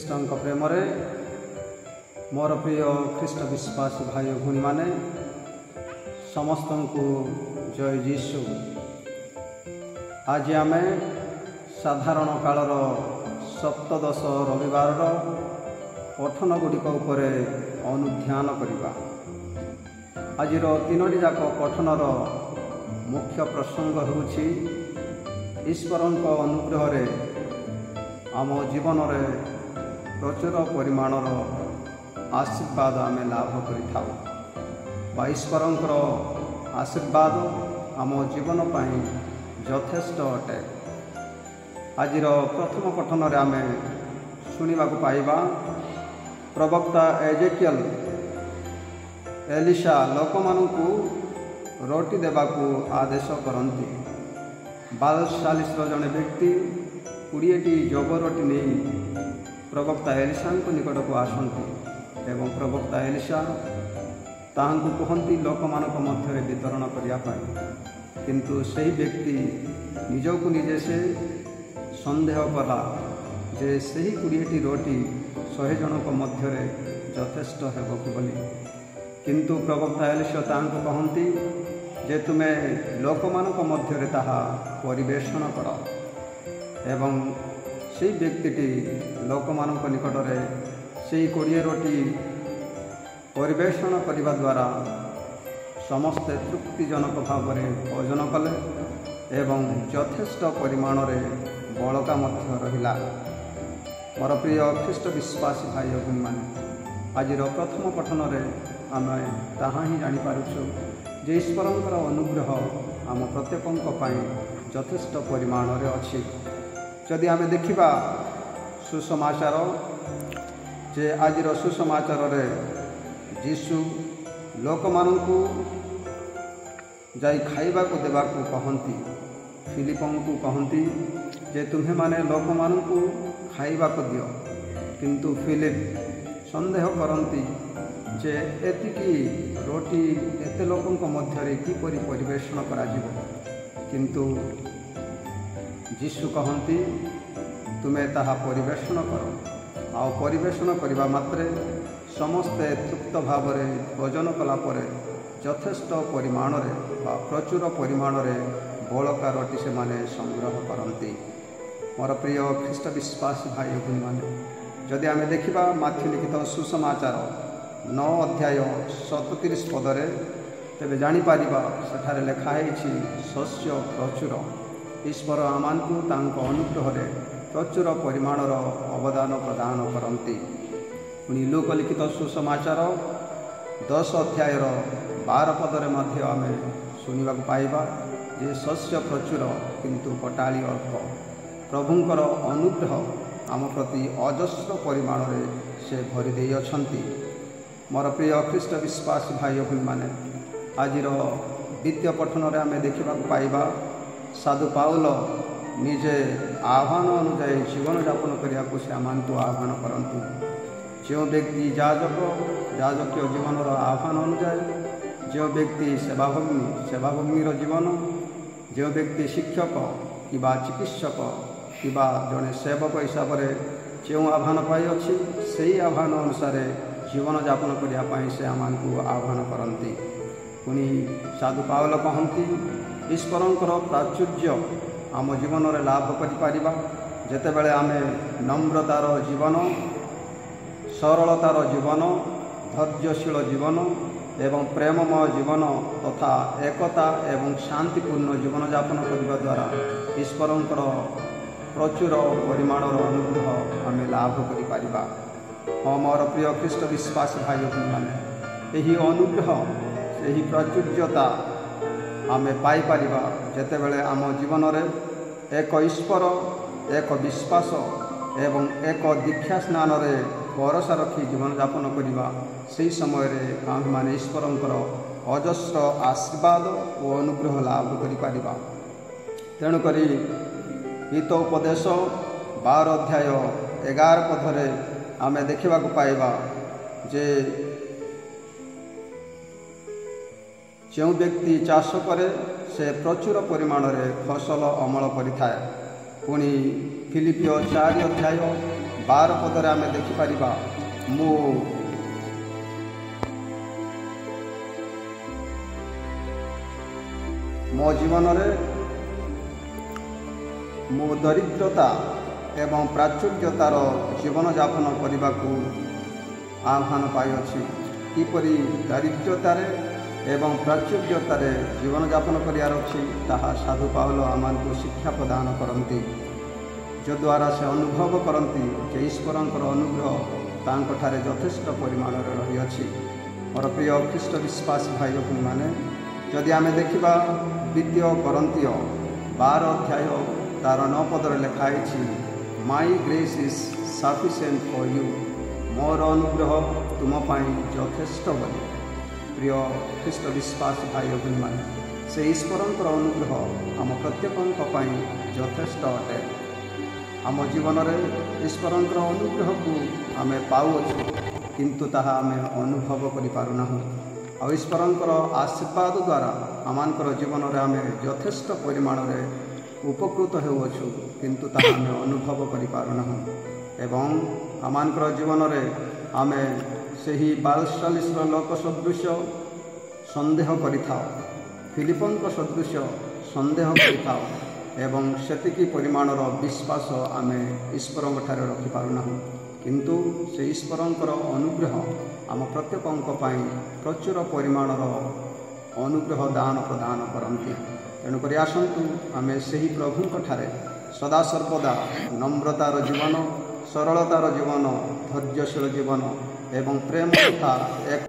ଖ୍ରୀଷ୍ଟଙ୍କ ପ୍ରେମରେ मोर प्रिय ख्रीष्ट विश्वासी भाई भूणी माने समस्त को जय जीशु। आज आम साधारण कालर सप्तदश रविवार पठन गुड़िक अनुध्यान करवा। आज तीनोटी जाक पठनर मुख्य प्रसंग होछि ईश्वर अनुग्रह आम जीवन में प्रचुर परिमाणर आशीर्वाद आमे लाभ करिथाउ। ईश्वर आशीर्वाद आम जीवन पाई यथेष्ट अटे। आज प्रथम पठन आम शुणा पाइबा प्रवक्ता एजेकियल एलिशा लोक मानू रोटी देवाकू आदेश करती। 42 जन व्यक्ति 20टी जब रोटी नहीं प्रवक्ता एलिशा निकट को आसती एवं प्रवक्ता एलिशा ताहांकु कहती लोक मानक मध्य वितरण करने। किंतु सही व्यक्ति निजको निजे से संदेह कला जे सही 20टी रोटी 100 जनक मध्य यथेष्ट हेब कि बोली। किंतु प्रवक्ता एलिशा ताहांकु कहती जे तुमे लोक मानक मध्य ताहा परिवेषण कर एवं से व्यक्ति लोक मानक निकट में से 20 रोटी परिवेषण करने द्वारा समस्ते तृप्तिजनक भाव में भोजन कले एवं यथेष्ट परिमाण बड़का रहा। मोर प्रिय ख्रीष्ट विश्वासी भाई भूणी माने आज प्रथम पठन आम ताहा ही जानीपारुछु जे ईश्वर अनुग्रह आम प्रत्येक यथेष्ट परिमाण अच्छी। जदि आम देखा सुसमाचार जे आज सुसमाचार रे जीशु लोक मानू जाई खाइबा को देवा को कहती। फिलिपन को कहती जे तुम्हें माने लोक मानू खाइबा को दियो। किंतु फिलिप संदेह करती जे एतिकी रोटी एते लोकंक मध्य किपरि परिवेषण करा जिवो। किंतु जीशु कहती तुम्हें ताहा परिवेषण कर। आउ परिवेषण करने मात्रे समस्ते तृप्त भाव भोजन कलापर यथेष्ट परिमाण प्रचुर परिमाण बड़का रोटी से माने संग्रह करती। मोर प्रिय ख्रीष्ट विश्वासी भाई भूणी माने जदि आम देखा माथ्यू लिखित सुसमाचार 9 अध्याय 37 पदरे तेरे जापर सेठारे लेखाई शस्य प्रचुर। ईश्वर आमको अनुग्रह प्रचुर परिमाणर अवदान प्रदान करती। पुणी लोक लिखित सुसमाचार 10 अध्याय 12 पदरे आम शुणा पाइबा जे शस्य प्रचुर किंतु पटाली अल्प। प्रभुंकर अनुग्रह आम प्रति अजस्र परिमाण से भरी अछंती। मोर प्रिय ख्रीष्ट विश्वासी भाई भूणी माने आज द्वितीय पठन आम देखा पाइबा साधु पाउल निजे आह्वान अनुजाई जीवन यापन करने को से आमको आह्वान करती। जो व्यक्ति याजकीय जीवन आह्वान अनुजाई जो व्यक्ति सेवाभूमिर जीवन जो व्यक्ति शिक्षक कि चिकित्सक कि जड़े सेवक हिसाब से जो आह्वान पाई से आह्वान अनुसार जीवन यापन करने से आमको आह्वान करती। पुणी साधु पाउल कहती ईश्वरंकर प्राचुर्य आम जीवन में लाभ करिपारिबा जेतेबेले आमे नम्रतार जीवन सरलतार जीवन धैर्यशील जीवन एवं प्रेममय जीवन तथा एकता एवं शांतिपूर्ण जीवन यापन करने द्वारा ईश्वरंकर प्रचुर परिमाणर अनुग्रह आमे लाभ करिपारिबा। हाँ मोर प्रिय ख्रीष्ट विश्वासी भाई भूणी माने एही अनुग्रह एही प्राचुर्यता आमे पाई परिबा जेतेबेले आम जीवन में एक ईश्वर एक विश्वास एवं एक दीक्षा स्नान रे भरोसा रखी जीवन यापन करवा से समय आम मैंने ईश्वरंकर अजस्र आशीर्वाद और अनुग्रह लाभ करिपारिबा। तेणुक हितोपदेश 12 अध्याय 11 पदरे आमे देखा पाइबा जे जो व्यक्ति चाष करे से प्रचुर परिमाण में फसल अमल करिथाए। पुणी फिलिपियो 4 अध्याय 12 ପଦରେ ଆମେ ଦେଖିପାରିବା, ମୋ ଜୀବନରେ ମୁଁ ଦରିଦ୍ରତା ଏବଂ ପ୍ରାଚୁର୍ଯ୍ୟତାର ଜୀବନଯାପନ କରିବାକୁ ଆହ୍ୱାନ ପାଇଅଛି। କିପରି ଦାରିଦ୍ର୍ୟତାରେ ଏବଂ ପ୍ରାଚୁର୍ଯ୍ୟତାରେ ଜୀବନଯାପନ କରିବାର ଅଛି, ତାହା ସାଧୁ ପାଉଲ ଆମମାନଙ୍କୁ ଶିକ୍ଷା ପ୍ରଦାନ କରନ୍ତି, ଯଦ୍ୱାରା ସେ ଅନୁଭବ କରନ୍ତି ଯେ ଈଶ୍ୱରଙ୍କର ଅନୁଗ୍ରହ ତାଙ୍କଠାରେ ଯଥେଷ୍ଟ ପରିମାଣରେ ରହିଅଛି। ମୋର ପ୍ରିୟ ଖ୍ରୀଷ୍ଟ ବିଶ୍ୱାସୀ ଭାଇ ଭଉଣୀମାନେ, ଯଦି ଆମେ ଦେଖିବା ଦ୍ୱିତୀୟ କରନ୍ତୀୟ 12 ଅଧ୍ୟାୟ ତାର 9 ପଦରେ ଲେଖା ହେଇଛି, my grace is sufficient for you, ମୋର ଅନୁଗ୍ରହ ତୁମ ପାଇଁ ଯଥେଷ୍ଟ ବୋଲି। ପ୍ରିୟ ଖ୍ରୀଷ୍ଟ ବିଶ୍ୱାସୀ ଭାଇ ଭଉଣୀମାନେ, ସେ ଈଶ୍ୱରଙ୍କର ଅନୁଗ୍ରହ ଆମ ପ୍ରତ୍ୟେକଙ୍କ ପାଇଁ ଯଥେଷ୍ଟ ଅଟେ। ଆମ ଜୀବନରେ ଈଶ୍ୱରଙ୍କର ଅନୁଗ୍ରହକୁ ଆମେ ପାଉଅଛୁ, କିନ୍ତୁ ତାହା ଆମେ ଅନୁଭବ କରିପାରୁନାହୁଁ। ଆଉ ଈଶ୍ୱରଙ୍କର ଆଶୀର୍ବାଦ ଦ୍ୱାରା ଆମମାନଙ୍କର ଜୀବନରେ ଆମେ ଯଥେଷ୍ଟ ପରିମାଣରେ ଉପକୃତ ହେଉଅଛୁ, କିନ୍ତୁ ତାହା ଆମେ ଅନୁଭବ କରିପାରୁନାହୁଁ। ଏବଂ ଆମମାନଙ୍କର ଜୀବନରେ ଆମେ ସେହି 42 ଲୋକ ସଦୃଶ ସନ୍ଦେହ କରିଥାଉ, ଫିଲିପଙ୍କ ସଦୃଶ ସନ୍ଦେହ କରିଥାଉ ଏବଂ ସେତିକି ପରିମାଣର ବିଶ୍ୱାସ ଆମେ ଈଶ୍ୱରଙ୍କଠାରେ ରଖିପାରୁନାହୁଁ। କିନ୍ତୁ ସେ ଈଶ୍ୱରଙ୍କର ଅନୁଗ୍ରହ ଆମ ପ୍ରତ୍ୟେକଙ୍କ ପାଇଁ ପ୍ରଚୁର ପରିମାଣର ଅନୁଗ୍ରହ ଦାନ ପ୍ରଦାନ କରନ୍ତି। ତେଣୁକରି ଆସନ୍ତୁ ଆମେ ସେହି ପ୍ରଭୁଙ୍କଠାରେ ସଦାସର୍ବଦା ନମ୍ରତାର ଜୀବନ, ସରଳତାର ଜୀବନ, ଧୈର୍ଯ୍ୟଶୀଳ ଜୀବନ ଏବଂ ପ୍ରେମ ତଥା